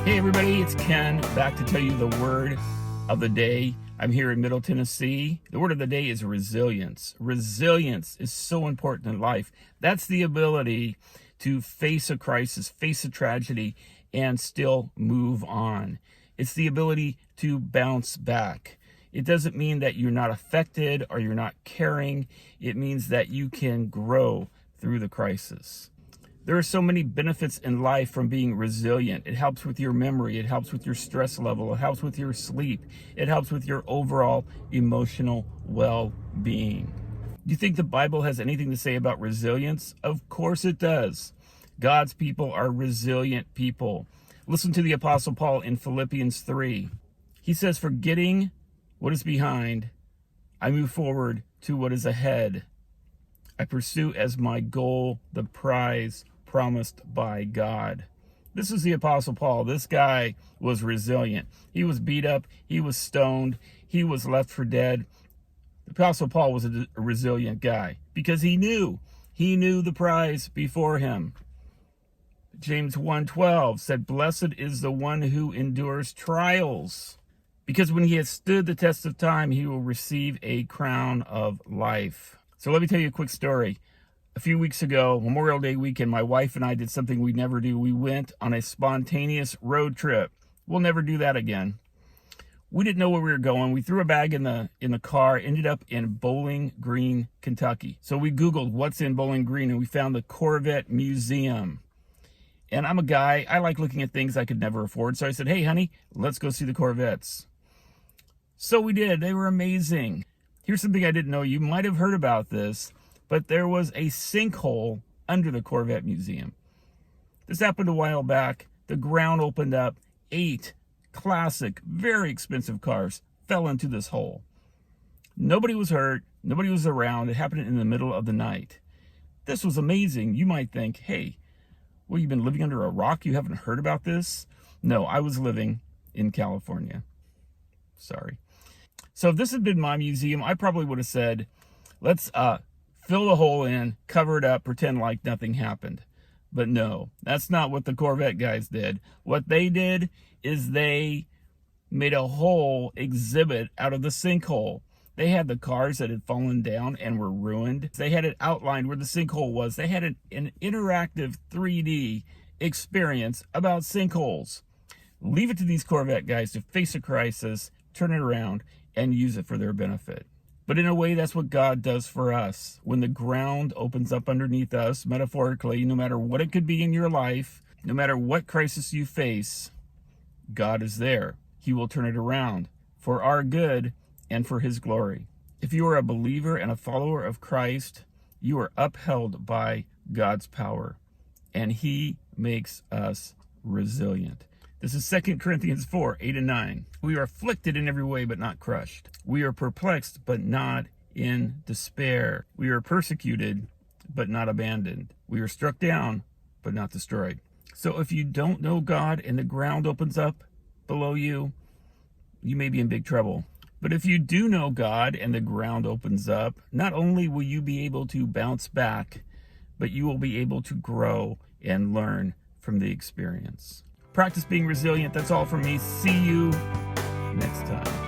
Hey everybody, it's Ken back to tell you the word of the day. I'm here in Middle Tennessee. The word of the day is resilience. Resilience is so important in life. That's the ability to face a crisis, face a tragedy, and still move on. It's the ability to bounce back. It doesn't mean that you're not affected or you're not caring. It means that you can grow through the crisis. There are so many benefits in life from being resilient. It helps with your memory. It helps with your stress level. It helps with your sleep. It helps with your overall emotional well-being. Do you think the Bible has anything to say about resilience? Of course it does. God's people are resilient people. Listen to the Apostle Paul in Philippians 3. He says, "Forgetting what is behind, I move forward to what is ahead. I pursue as my goal the prize promised by God." This is the Apostle Paul. This guy was resilient. He was beat up. He was stoned. He was left for dead. The Apostle Paul was a resilient guy because he knew the prize before him. James 1:12 said, "Blessed is the one who endures trials, because when he has stood the test of time, he will receive a crown of life." So let me tell you a quick story. A few weeks ago, Memorial Day weekend, my wife and I did something we never do. We went on a spontaneous road trip. We'll never do that again. We didn't know where we were going. We threw a bag in the car, ended up in Bowling Green, Kentucky. So we Googled what's in Bowling Green, and we found the Corvette Museum. And I'm a guy, I like looking at things I could never afford. So I said, "Hey, honey, let's go see the Corvettes." So we did. They were amazing. Here's something I didn't know. You might have heard about this, but there was a sinkhole under the Corvette Museum. This happened a while back. The ground opened up. 8 classic, very expensive cars fell into this hole. Nobody was hurt. Nobody was around. It happened in the middle of the night. This was amazing. You might think, hey, well, you've been living under a rock? You haven't heard about this? No, I was living in California. Sorry. So if this had been my museum, I probably would have said, let's fill the hole in, cover it up, pretend like nothing happened. But no, that's not what the Corvette guys did. What they did is they made a whole exhibit out of the sinkhole. They had the cars that had fallen down and were ruined. They had it outlined where the sinkhole was. They had an interactive 3D experience about sinkholes. Leave it to these Corvette guys to face a crisis, turn it around, and use it for their benefit. But in a way, that's what God does for us. When the ground opens up underneath us, metaphorically, no matter what it could be in your life, no matter what crisis you face, God is there. He will turn it around for our good and for his glory. If you are a believer and a follower of Christ, you are upheld by God's power, and he makes us resilient. This is 2 Corinthians 4:8-9. We are afflicted in every way, but not crushed. We are perplexed, but not in despair. We are persecuted, but not abandoned. We are struck down, but not destroyed. So if you don't know God and the ground opens up below you, you may be in big trouble. But if you do know God and the ground opens up, not only will you be able to bounce back, but you will be able to grow and learn from the experience. Practice being resilient. That's all from me. See you next time.